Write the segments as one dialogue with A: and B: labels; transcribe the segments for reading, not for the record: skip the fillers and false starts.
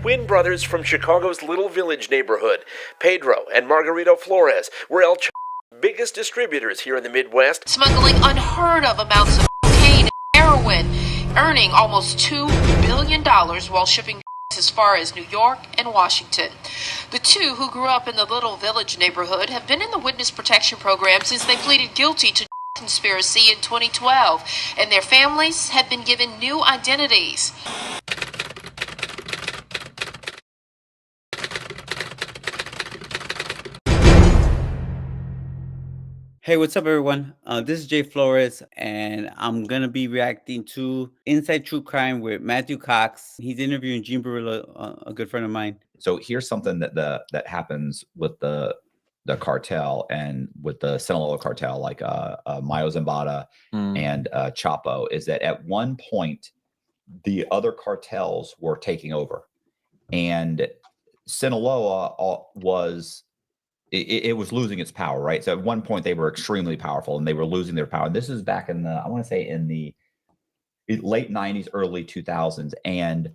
A: twin brothers from Chicago's Little Village neighborhood. Pedro and Margarito Flores were El Chapo's biggest distributors here in the Midwest,
B: smuggling unheard of amounts of cocaine and heroin, earning almost $2 billion while shipping as far as New York and Washington. The two, who grew up in the Little Village neighborhood, have been in the witness protection program since they pleaded guilty to conspiracy in 2012, and their families have been given new identities.
C: Hey, what's up, everyone? This is Jay Flores, and I'm gonna be reacting to Inside True Crime with Matthew Cox. He's interviewing Gene Borello, a good friend of mine.
D: So here's something that happens with the cartel and with the Sinaloa cartel, like Mayo Zambada and Chapo, is that at one point the other cartels were taking over, and Sinaloa was losing its power, right? So at one point they were extremely powerful and they were losing their power. And this is back in the, I want to say in the late 90s, early 2000s. And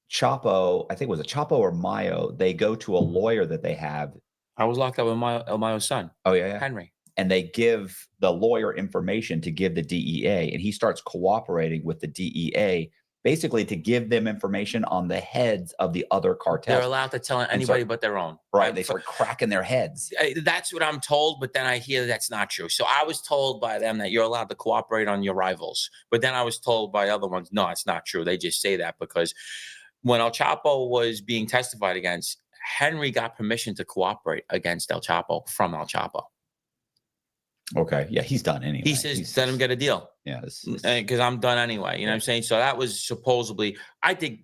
D: Chapo, I think it was a Chapo or Mayo, they go to a lawyer that they have.
E: I was locked up with Mayo's son.
D: Oh, yeah.
E: Henry.
D: And they give the lawyer information to give the DEA, and he starts cooperating with the DEA, basically to give them information on the heads of the other cartels.
E: They're allowed to tell anybody but their own.
D: Right. They start cracking their heads.
E: That's what I'm told, but then I hear that's not true. So I was told by them that you're allowed to cooperate on your rivals. But then I was told by other ones, no, it's not true. They just say that because when El Chapo was being testified against, Henry got permission to cooperate against El Chapo from El Chapo.
D: Okay. Yeah, he's done anyway.
E: He says, let him get a deal.
D: Yeah.
E: Because I'm done anyway. You know what I'm saying? So that was supposedly, I think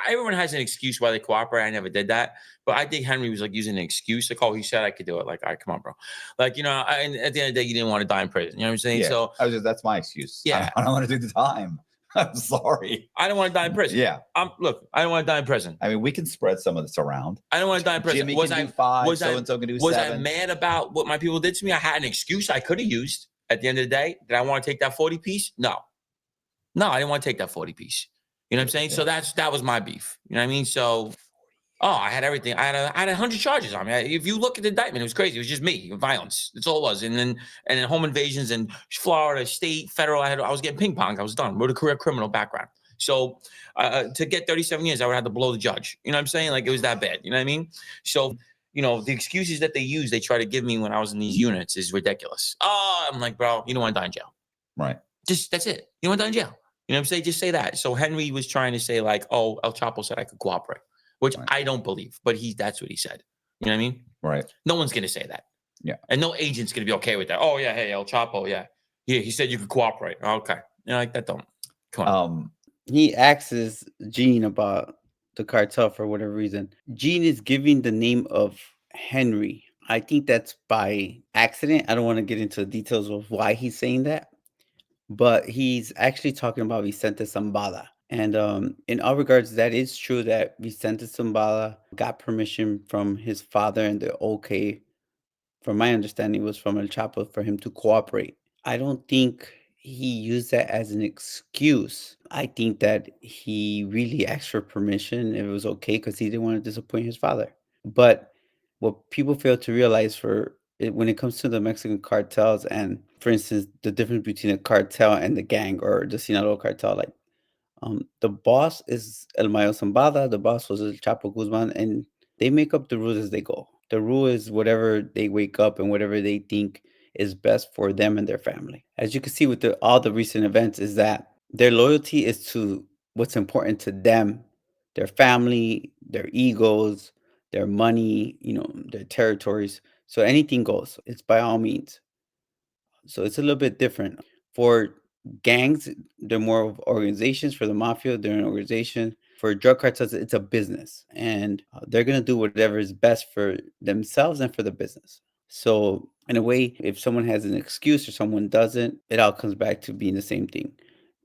E: everyone has an excuse why they cooperate. I never did that. But I think Henry was like using an excuse. Like, oh, he said I could do it. Like, all right, come on, bro. Like, you know, and at the end of the day, you didn't want to die in prison. You know what I'm saying?
D: Yeah.
E: So
D: that's my excuse.
E: Yeah.
D: I don't want to do the time. I'm sorry.
E: I don't want to die in prison.
D: Yeah.
E: Look, I don't want to die in prison.
D: I mean, we can spread some of this around.
E: I don't want to die in prison.
D: Jimmy can do 5, so-and-so can do 7.
E: Was I mad about what my people did to me? I had an excuse I could have used. At the end of the day, did I want to take that 40 piece? No, I didn't want to take that 40 piece. You know what I'm saying? Yeah. So that was my beef. You know what I mean? So, I had everything. I had 100 charges on me. If you look at the indictment, it was crazy. It was just me, violence. That's all it was. And then home invasions in Florida, state, federal. I was getting ping pong. I was done with a career criminal background. So to get 37 years, I would have to blow the judge. You know what I'm saying? Like, it was that bad. You know what I mean? So, you know, the excuses that they try to give me when I was in these units is ridiculous. I'm like, bro, you don't want to die in jail.
D: Right.
E: That's it. You don't want to die in jail. You know what I'm saying? Just say that. So Henry was trying to say like, oh, El Chapo said I could cooperate, which I don't believe, but that's what he said. You know what I mean?
D: Right.
E: No one's going to say that.
D: Yeah.
E: And no agent's going to be okay with that. Oh, yeah. Hey, El Chapo. Yeah. Yeah. He said you could cooperate. Okay. You know, like that don't. Come on.
C: He asks Gene about the cartel for whatever reason. Gene is giving the name of Henry. I think that's by accident. I don't want to get into the details of why he's saying that, but he's actually talking about Vicente Zambada. And in all regards, that is true that Vicente Zambada got permission from his father, and the okay, from my understanding, was from El Chapo for him to cooperate. I don't think he used that as an excuse. I think that he really asked for permission. It was okay because he didn't want to disappoint his father. But what people fail to realize when it comes to the Mexican cartels, and for instance, the difference between a cartel and the gang or the Sinaloa cartel, like the boss is El Mayo Zambada, the boss was El Chapo Guzman, and they make up the rules as they go. The rule is whatever they wake up and whatever they think is best for them and their family. As you can see with all the recent events, is that their loyalty is to what's important to them, their family, their egos, their money, their territories. So anything goes. It's by all means. So it's a little bit different. For gangs, they're more of organizations. For the mafia, they're an organization. For drug cartels, it's a business. And they're going to do whatever is best for themselves and for the business. So in a way, if someone has an excuse or someone doesn't, it all comes back to being the same thing.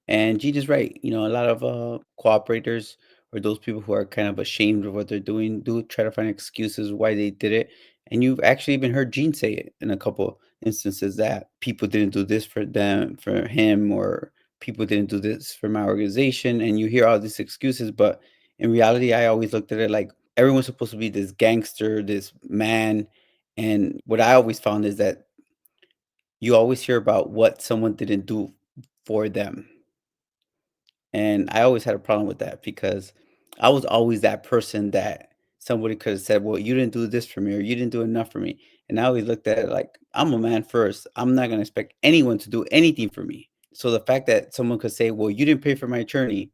C: And Gene is right. A lot of cooperators or those people who are kind of ashamed of what they're doing do try to find excuses why they did it. And you've actually even heard Gene say it in a couple instances that people didn't do this for him, or people didn't do this for my organization. And you hear all these excuses, but In reality, I always looked at it like everyone's supposed to be this gangster, this man. And what I always found is that you always hear about what someone didn't do for them. And I always had a problem with that because I was always that person that somebody could have said, well, you didn't do this for me or you didn't do enough for me. And I always looked at it like, I'm a man first. I'm not going to expect anyone to do anything for me. So the fact that someone could say, well, you didn't pay for my attorney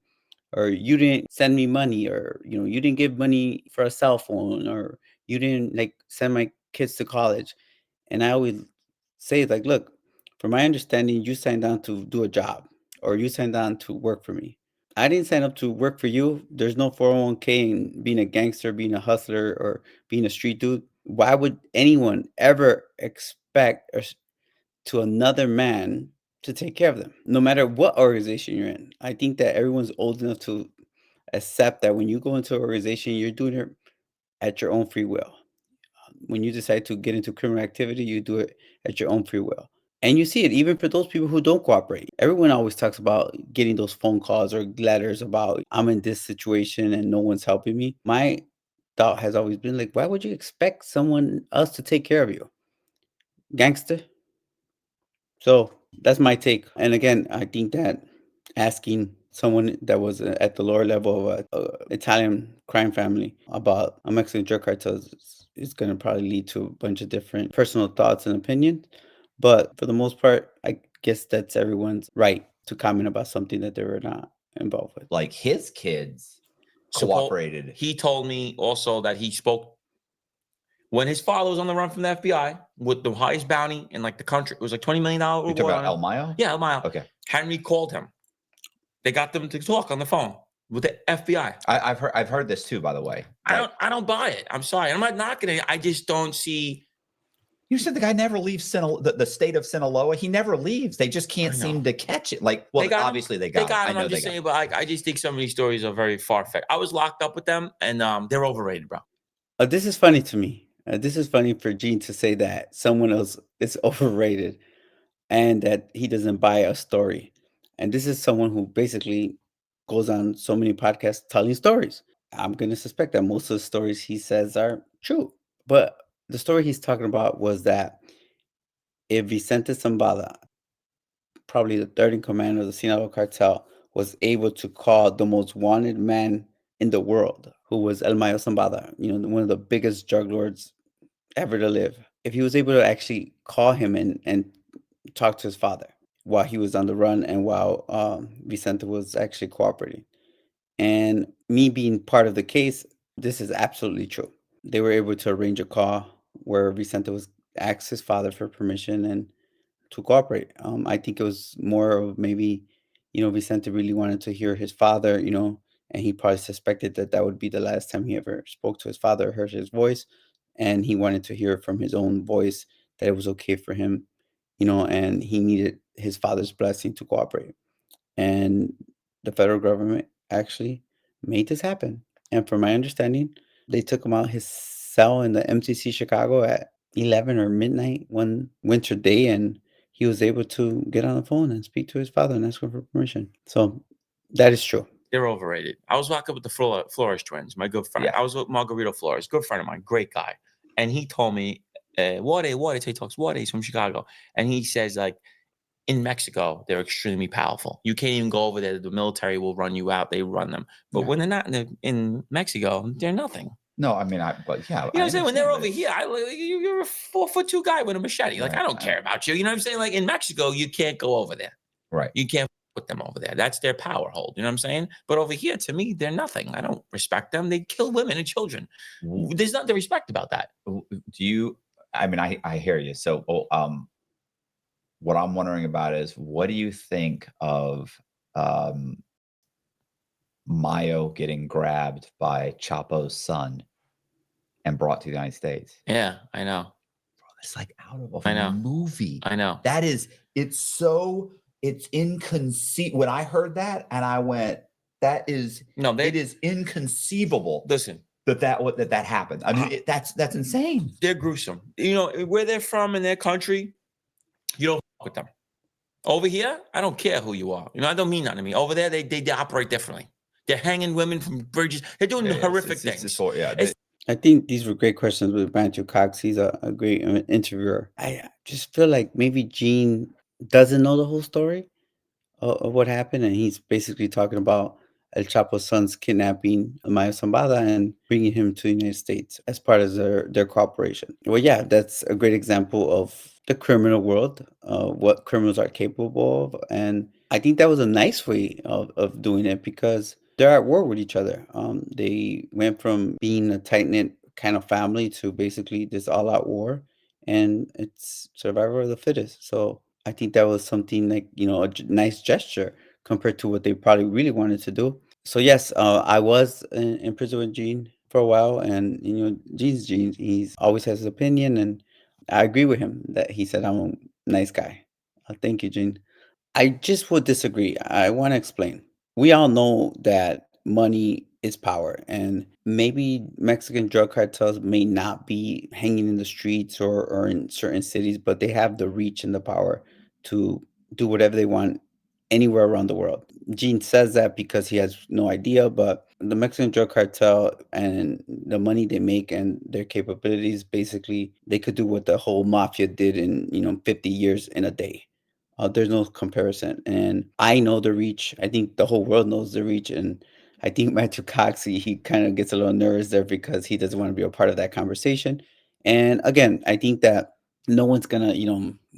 C: or you didn't send me money or, you didn't give money for a cell phone or you didn't like send my kids to college. And I always say like, look, from my understanding, you signed on to do a job or you signed on to work for me. I didn't sign up to work for you. There's no 401k in being a gangster, being a hustler, or being a street dude. Why would anyone ever expect to another man to take care of them, no matter what organization you're in? I think that everyone's old enough to accept that when you go into an organization, you're doing it at your own free will. When you decide to get into criminal activity, you do it at your own free will. And you see it even for those people who don't cooperate. Everyone always talks about getting those phone calls or letters about, I'm in this situation and no one's helping me. My thought has always been like, why would you expect someone else to take care of you? Gangster? So that's my take. And again, I think that asking someone that was at the lower level of a Italian crime family about a Mexican drug cartel is going to probably lead to a bunch of different personal thoughts and opinions. But for the most part, I guess that's everyone's right to comment about something that they were not involved with.
D: Like his kids
E: Suppo-
D: cooperated.
E: He told me also that he spoke when his father was on the run from the FBI with the highest bounty in like the country. It was like $20 million.
D: You talking about El Mayo?
E: Yeah, El Mayo.
D: Okay.
E: Henry called him. They got them to talk on the phone with the FBI.
D: I've heard this too, by the way.
E: I don't buy it. I'm sorry. I'm not knocking it. I just don't see.
D: You said the guy never leaves the state of Sinaloa. He never leaves. They just can't seem to catch it. Like, well, obviously they got him.
E: I know I'm just saying, but I just think some of these stories are very far-fetched. I was locked up with them, and they're overrated, bro.
C: This is funny to me. This is funny for Gene to say that someone else is overrated and that he doesn't buy a story. And this is someone who basically goes on so many podcasts telling stories. I'm going to suspect that most of the stories he says are true. But the story he's talking about was that if Vicente Zambada, probably the third in command of the Sinaloa cartel, was able to call the most wanted man in the world, who was El Mayo Zambada, one of the biggest drug lords ever to live. If he was able to actually call him and talk to his father while he was on the run and while Vicente was actually cooperating. And me being part of the case, this is absolutely true. They were able to arrange a call where Vicente was asked his father for permission and to cooperate. I think it was more of maybe, Vicente really wanted to hear his father, and he probably suspected that that would be the last time he ever spoke to his father, heard his voice, and he wanted to hear from his own voice that it was okay for him, and he needed his father's blessing to cooperate. And the federal government actually made this happen. And from my understanding, they took him out his cell in the MCC Chicago at 11 or midnight one winter day, and he was able to get on the phone and speak to his father and ask him for permission. So that is true.
E: They're overrated. I was locked up with the Flores Twins, my good friend.
D: Yeah.
E: I was with Margarito Flores, good friend of mine, great guy. And he told me, what he talks, he's from Chicago. And he says, like, in Mexico, they're extremely powerful. You can't even go over there. The military will run you out. They run them. But when they're not in Mexico, they're nothing.
D: No, I mean, but yeah.
E: You know what I'm saying? When they're over here, you're a 4'2" guy with a machete. Like, I don't care about you. You know what I'm saying? Like, in Mexico, you can't go over there.
D: Right.
E: You can't put them over there. That's their power hold. You know what I'm saying? But over here, to me, they're nothing. I don't respect them. They kill women and children. There's nothing to respect about that.
D: I hear you. So, what I'm wondering about is, what do you think of Mayo getting grabbed by Chapo's son and brought to the United States?
E: Yeah, I know.
D: Bro, it's like out of a movie.
E: I know.
D: It's inconceivable. When I heard that, and I went, it is inconceivable.
E: Listen,
D: that happened. I mean, that's insane.
E: They're gruesome. Where they're from in their country, you don't fuck with them. Over here, I don't care who you are. I don't mean nothing to me. Over there, they operate differently. They're hanging women from bridges. They're doing horrific things.
C: I think these were great questions with Matthew Cox. He's a great interviewer. I just feel like maybe Gene doesn't know the whole story of what happened, and he's basically talking about El Chapo's son's kidnapping Maya Zambada and bringing him to the United States as part of their cooperation. Well, yeah, that's a great example of the criminal world, what criminals are capable of, and I think that was a nice way of doing it because they're at war with each other. They went from being a tight knit kind of family to basically this all out war, and it's survival of the fittest. So I think that was something like nice gesture compared to what they probably really wanted to do. So yes, I was in prison with Gene for a while, and Gene's Gene. He's always has his opinion, and I agree with him that he said I'm a nice guy. Thank you, Gene. I just would disagree. I want to explain. We all know that money is power, and maybe Mexican drug cartels may not be hanging in the streets or in certain cities, but they have the reach and the power to do whatever they want anywhere around the world. Gene says that because he has no idea, but the Mexican drug cartel and the money they make and their capabilities, basically, they could do what the whole mafia did in 50 years in a day. There's no comparison. And I know the reach. I think the whole world knows the reach. And I think Matthew Cox, he kind of gets a little nervous there because he doesn't want to be a part of that conversation. And again, I think that no one's gonna,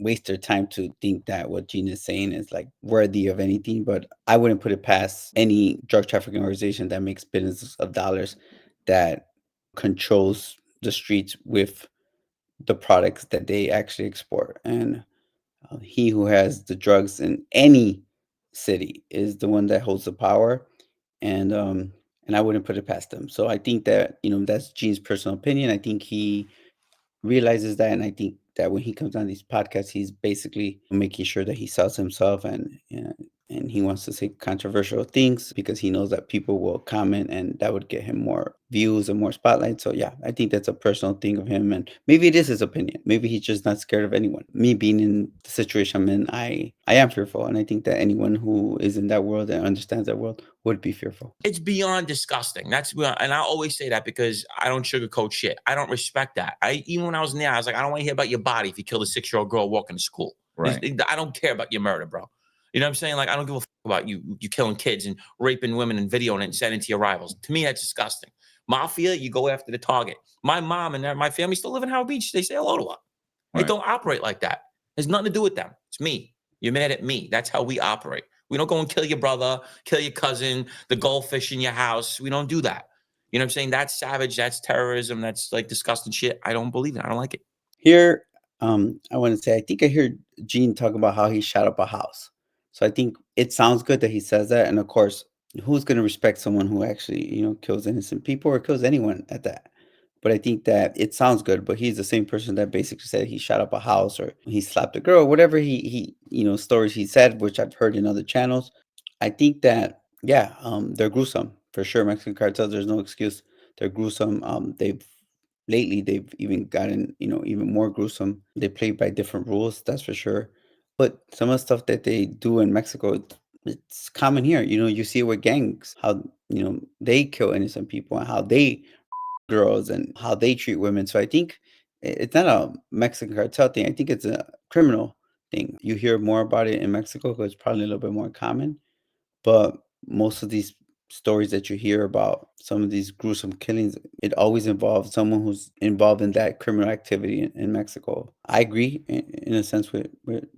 C: waste their time to think that what Gene is saying is like worthy of anything. But I wouldn't put it past any drug trafficking organization that makes billions of dollars that controls the streets with the products that they actually export. And he who has the drugs in any city is the one that holds the power, and I wouldn't put it past them. So I think that that's Gene's personal opinion. I think he realizes that, and I think that when he comes on these podcasts, he's basically making sure that he sells himself, and he wants to say controversial things because he knows that people will comment, and that would get him more views and more spotlight. So yeah, I think that's a personal thing of him, and maybe it is his opinion. Maybe he's just not scared of anyone. Me being in the situation I'm in, I am fearful, and I think that anyone who is in that world and understands that world would be fearful.
E: It's beyond disgusting. And I always say that because I don't sugarcoat shit. I don't respect that. Even when I was in there, I was like, I don't want to hear about your body if you killed a 6-year-old girl walking to school.
D: Right.
E: I don't care about your murder, bro. You know what I'm saying? Like, I don't give a fuck about you killing kids and raping women and videoing it and sending it to your rivals. To me, that's disgusting. Mafia, you go after the target. My mom and my family still live in Howard Beach. They say hello to her. They don't operate like that. There's nothing to do with them. It's me. You're mad at me. That's how we operate. We don't go and kill your brother, kill your cousin, the goldfish in your house. We don't do that. You know what I'm saying? That's savage. That's terrorism. That's like disgusting shit. I don't believe it. I don't like it.
C: Here, I want to say, I think I heard Gene talk about how he shot up a house. So I think it sounds good that he says that. And of course, who's going to respect someone who actually, kills innocent people or kills anyone at that? But I think that it sounds good. But he's the same person that basically said he shot up a house or he slapped a girl, whatever he stories he said, which I've heard in other channels. I think that, yeah, they're gruesome for sure. Mexican cartels, there's no excuse. They're gruesome. Lately they've even gotten even more gruesome. They play by different rules, that's for sure. But some of the stuff that they do in Mexico, it's common here. You see it with gangs, how they kill innocent people and how they girls and how they treat women. So I think it's not a Mexican cartel thing. I think it's a criminal thing. You hear more about it in Mexico because it's probably a little bit more common. But most of these stories that you hear about some of these gruesome killings, it always involves someone who's involved in that criminal activity in Mexico. I agree in a sense with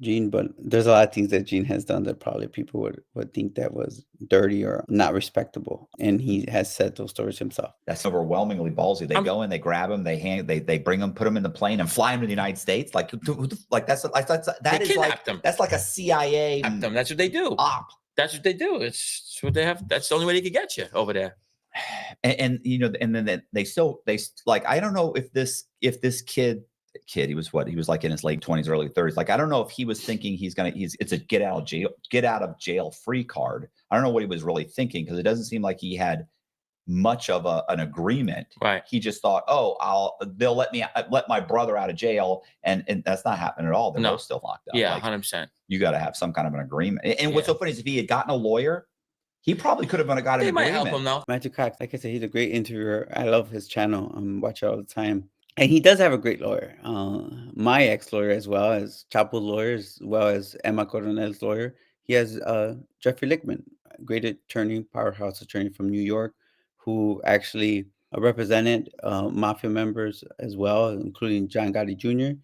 C: Gene, but there's a lot of things that Gene has done that probably people would think that was dirty or not respectable. And he has said those stories himself.
D: That's overwhelmingly ballsy. They go in, they grab him, they bring him, put him in the plane and fly him to the United States. Like, that's like a CIA.
E: That's what they do.
D: Op.
E: That's what they do. It's what they have. That's the only way they could get you over there.
D: And then they like, I don't know if this kid, he was like in his late 20s, early 30s. Like, I don't know if he was thinking it's a get out of jail free card. I don't know what he was really thinking, because it doesn't seem like he had much of an agreement.
E: Right.
D: He just thought, they'll let my brother out of jail, and that's not happening at all. They're both still locked up.
E: Yeah,
D: like,
E: 100%.
D: You got to have some kind of an agreement. And what's so funny is if he had gotten a lawyer, He probably could have got an
E: They might help
D: agreement.
E: him though.
C: Matthew Cox, like I said, he's a great interviewer. I love his channel. Watch it all the time. And he does have a great lawyer. My ex-lawyer, as well as Chapo's lawyer, as well as Emma Coronel's lawyer. He has Jeffrey Lichtman, a great attorney, powerhouse attorney from New York, who actually represented mafia members as well, including John Gotti Jr.,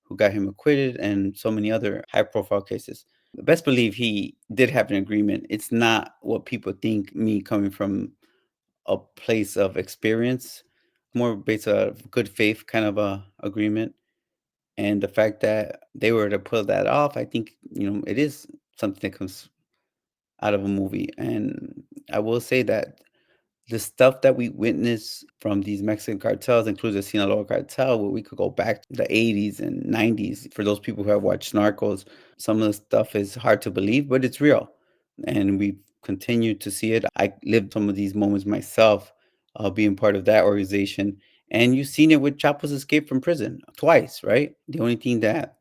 C: who got him acquitted, and so many other high-profile cases. Best believe he did have an agreement. It's not what people think, me coming from a place of experience, more based on good faith kind of a agreement. And the fact that they were to pull that off, I think, it is something that comes out of a movie. And I will say that the stuff that we witness from these Mexican cartels, including the Sinaloa cartel, where we could go back to the 80s and 90s. For those people who have watched Narcos, some of the stuff is hard to believe, but it's real. And we continue to see it. I lived some of these moments myself, being part of that organization. And you've seen it with Chapo's escape from prison twice, right? The only thing that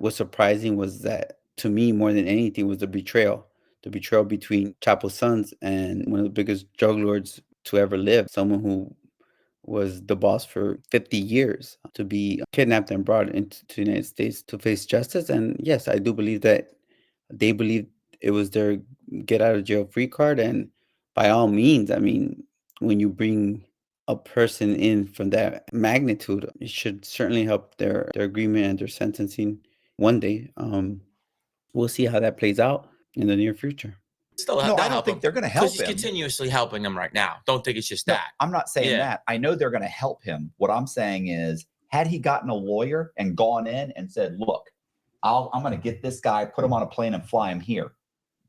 C: was surprising was that, to me, more than anything, was the betrayal between Chapo's sons and one of the biggest drug lords to ever live, someone who was the boss for 50 years, to be kidnapped and brought into the United States to face justice. And yes, I do believe that they believed it was their get out of jail free card. And by all means, I mean, when you bring a person in from that magnitude, it should certainly help their agreement and their sentencing one day. We'll see how that plays out in the near future.
E: Still,
D: No,
E: that
D: I don't
E: help
D: think
E: him,
D: they're going to
E: because
D: help
E: he's
D: him.
E: continuously helping them right now. Don't think it's just
D: No,
E: that.
D: I'm not saying
E: Yeah.
D: that. I know they're going to help him. What I'm saying is, had he gotten a lawyer and gone in and said, look, I'm going to get this guy, put him on a plane and fly him here,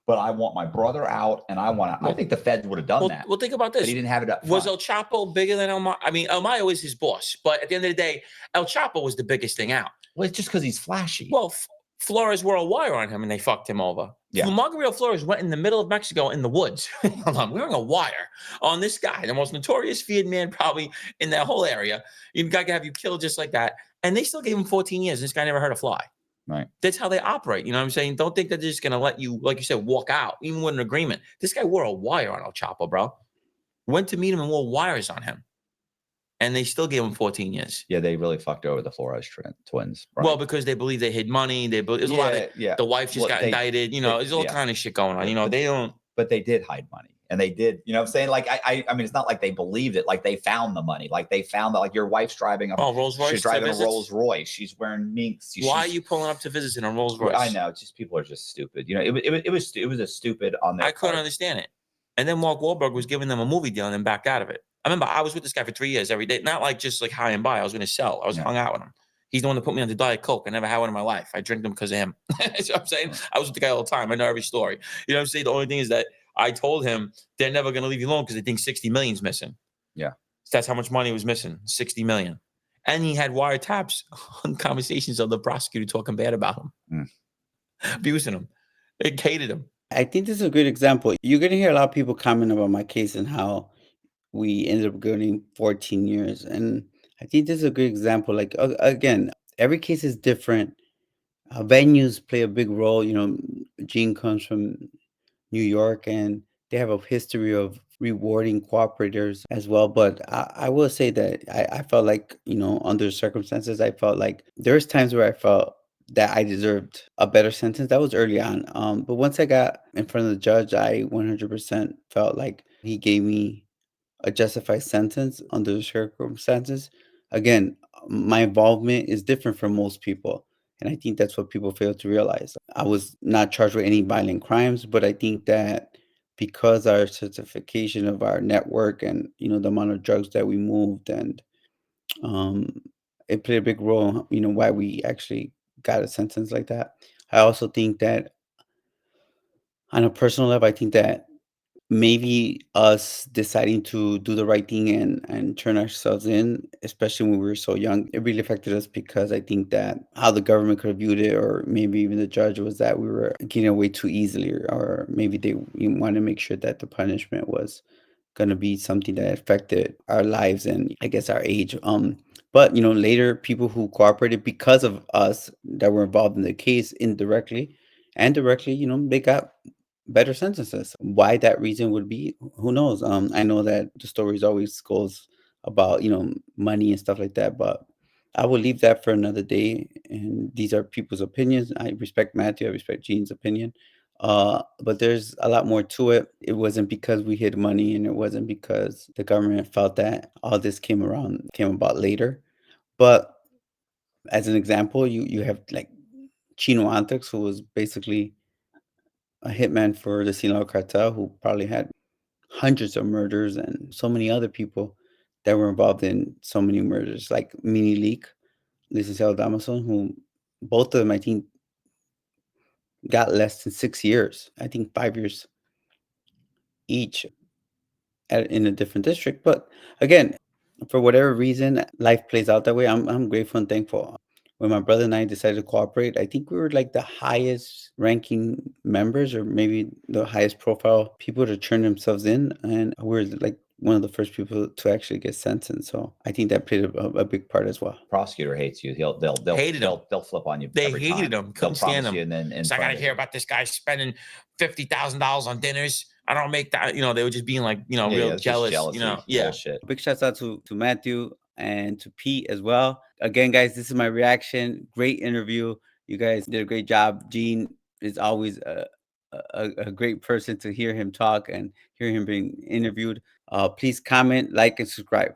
D: but I want my brother out, and I think the feds would have done that.
E: Well, think about
D: But
E: this.
D: he didn't have it up
E: Was
D: front.
E: El Chapo bigger than El Mayo? I mean, El Mayo is his boss, but at the end of the day, El Chapo was the biggest thing out.
D: Well, it's just because he's flashy.
E: Well, Flores wore a wire on him and they fucked him over.
D: Yeah.
E: Margarito Flores went in the middle of Mexico in the woods. Hold on, wearing a wire on this guy, the most notorious feared man probably in that whole area. You got to have you killed just like that. And they still gave him 14 years. This guy never hurt a fly.
D: Right.
E: That's how they operate. You know what I'm saying? Don't think that they're just going to let you, like you said, walk out, even with an agreement. This guy wore a wire on El Chapo, bro. Went to meet him and wore wires on him. And they still gave him 14 years.
D: Yeah, they really fucked over the Flores twins. Right?
E: Well, because they believe they hid money. There's a lot of, the wife just got indicted. There's all kind of shit going on. They don't.
D: But they did hide money. And they did, you know what I'm saying? Like, I mean, it's not like they believed it. Like, they found the money. Like, they found that, like, your wife's driving a
E: Rolls Royce.
D: She's driving a Rolls Royce. She's wearing minks.
E: Why are you pulling up to visit in a Rolls Royce?
D: I know. It's just, people are just stupid. It was a stupid on their
E: I couldn't understand it. And then Mark Wahlberg was giving them a movie deal and then backed out of it. I remember I was with this guy for 3 years every day. Not like just like high and by. I was in his cell. I was hung out with him. He's the one that put me on the Diet Coke. I never had one in my life. I drink them because of him. That's what I'm saying. I was with the guy all the time. I know every story. You know what I'm saying? The only thing is that I told him they're never going to leave you alone because they think 60 million is missing.
D: Yeah.
E: So that's how much money was missing, 60 million. And he had wiretaps on conversations of the prosecutor talking bad about him, abusing him. It hated him.
C: I think this is a good example. You're going to hear a lot of people comment about my case and how we ended up getting 14 years. And I think this is a good example. Like, again, every case is different. Venues play a big role. Gene comes from New York, and they have a history of rewarding cooperators as well. But I will say that I felt like, under circumstances, I felt like there's times where I felt that I deserved a better sentence. That was early on. But once I got in front of the judge, I 100% felt like he gave me a justified sentence under the circumstances. Again, my involvement is different from most people. And I think that's what people fail to realize. I was not charged with any violent crimes, but I think that because our certification of our network and, the amount of drugs that we moved, and it played a big role, why we actually got a sentence like that. I also think that on a personal level, I think that maybe us deciding to do the right thing and turn ourselves in, especially when we were so young, it really affected us, because I think that how the government could have viewed it, or maybe even the judge, was that we were getting away too easily, or maybe they wanted to make sure that the punishment was going to be something that affected our lives and, I guess, our age. But later, people who cooperated because of us that were involved in the case, indirectly and directly, they got better sentences. Why that reason would be, who knows? I know that the stories always goes about, money and stuff like that, but I will leave that for another day. And these are people's opinions. I respect Matthew. I respect Gene's opinion. But there's a lot more to it. It wasn't because we hid money, and it wasn't because the government felt that. All this came about later. But as an example, you have like Chino Antex, who was basically a hitman for the Sinaloa cartel, who probably had hundreds of murders, and so many other people that were involved in so many murders, like Mini Leak, Licenciado Damason, who both of them, I think, got less than 6 years. I think 5 years each in a different district. But again, for whatever reason, life plays out that way. I'm grateful and thankful. When my brother and I decided to cooperate, I think we were like the highest ranking members, or maybe the highest profile people to turn themselves in, and we're like one of the first people to actually get sentenced. So I think that played a big part as well.
D: Prosecutor hates you. They'll flip on you.
E: They
D: every
E: hated
D: time.
E: him.
D: They'll
E: Couldn't stand
D: promise
E: him.
D: you, and then
E: So I got to hear about this guy spending $50,000 on dinners. I don't make that. They were just being like, real jealous.
D: Bullshit.
C: Big shouts out to Matthew and to Pete as well. Again, guys, this is my reaction. Great interview. You guys did a great job. Gene is always a great person to hear him talk and hear him being interviewed. Please comment, like, and subscribe.